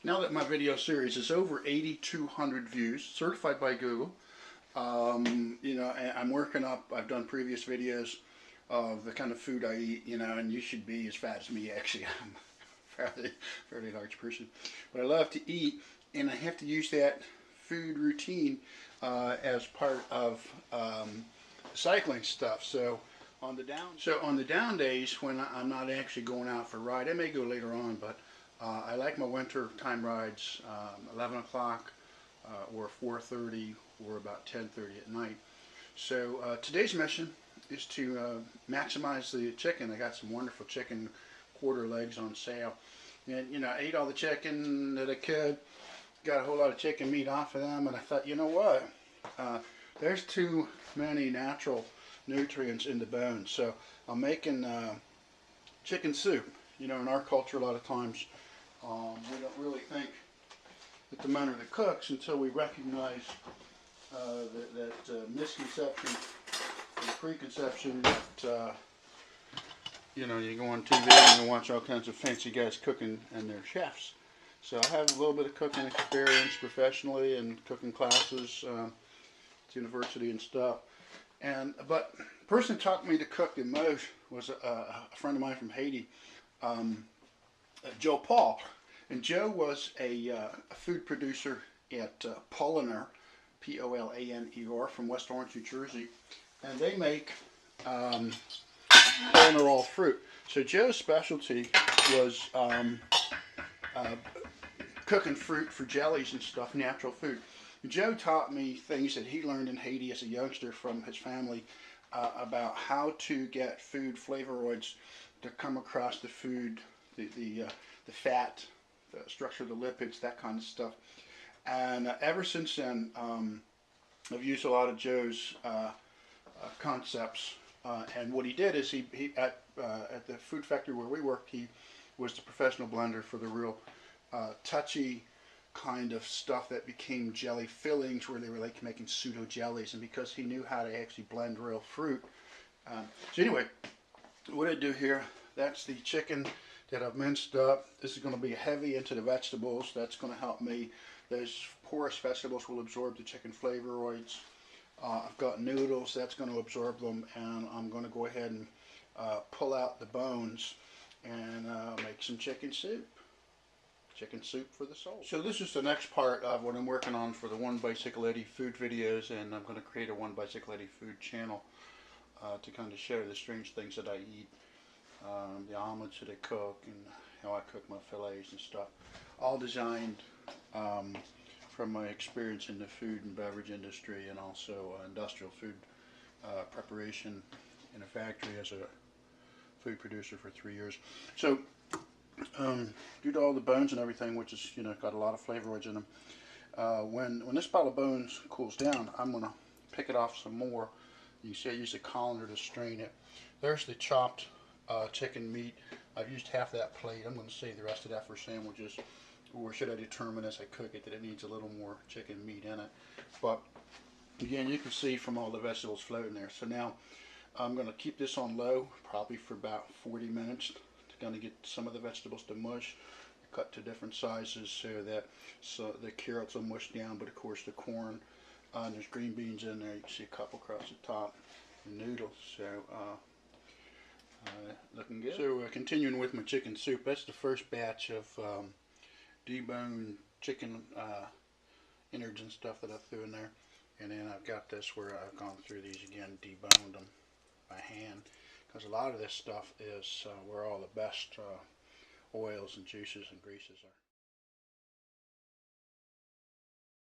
Now that my video series is over 8,200 views, certified by Google, you know, and I'm working up, I've done previous videos of the kind of food I eat, you know, and you should be as fat as me. Actually, I'm a fairly large person. But I love to eat, and I have to use that food routine as part of cycling stuff. So on the down days when I'm not actually going out for a ride, I may go later on, but I like my winter time rides, 11 o'clock or 4:30 or about 10:30 at night. So today's mission is to maximize the chicken. I got some wonderful chicken quarter legs on sale. And, you know, I ate all the chicken that I could, got a whole lot of chicken meat off of them, and I thought, you know what, there's too many natural nutrients in the bones. So I'm making chicken soup. You know, in our culture, a lot of times we don't really think that the men are the cooks until we recognize that misconception and preconception that you know, you go on TV and you watch all kinds of fancy guys cooking and they're chefs. So I have a little bit of cooking experience professionally and cooking classes at university and stuff. But the person who taught me to cook the most was a friend of mine from Haiti, Joe Paul. And Joe was a food producer at Polaner, P-O-L-A-N-E-R, from West Orange, New Jersey. And they make Polaner all fruit. So Joe's specialty was cooking fruit for jellies and stuff, natural food. Joe taught me things that he learned in Haiti as a youngster from his family about how to get food flavoroids to come across the food, the fat, the structure of the lipids, that kind of stuff. And ever since then, I've used a lot of Joe's concepts. And what he did is he at the food factory where we worked, he was the professional blender for the real touchy kind of stuff that became jelly fillings, where they were like making pseudo jellies. And because he knew how to actually blend real fruit, so anyway, what I do here, that's the chicken that I've minced up. This is going to be heavy into the vegetables. That's going to help me. Those porous vegetables will absorb the chicken flavoroids. I've got noodles, that's going to absorb them, and I'm going to go ahead and pull out the bones and make some chicken soup. Chicken soup for the soul. So this is the next part of what I'm working on for the 1bicycleddie food videos, and I'm going to create a 1bicycleddie food channel to kind of show the strange things that I eat, the omelets that I cook, and how I cook my fillets and stuff. All designed from my experience in the food and beverage industry, and also industrial food preparation in a factory as a food producer for 3 years. So due to all the bones and everything, which is, you know, got a lot of flavoroids in them, when this pile of bones cools down, I'm going to pick it off some more. You can see I use a colander to strain it. There's the chopped chicken meat. I've used half that plate. I'm going to save the rest of that for sandwiches, or should I determine as I cook it that it needs a little more chicken meat in it. But again, you can see from all the vegetables floating there. So now I'm going to keep this on low, probably for about 40 minutes, to kind of get some of the vegetables to mush. Cut to different sizes so that the carrots will mush down, but of course the corn, there's green beans in there. You can see a couple across the top, and noodles. So looking good. So continuing with my chicken soup, that's the first batch of deboned chicken innards and stuff that I threw in there. And then I've got this where I've gone through these again, deboned them by hand, because a lot of this stuff is where all the best oils and juices and greases are.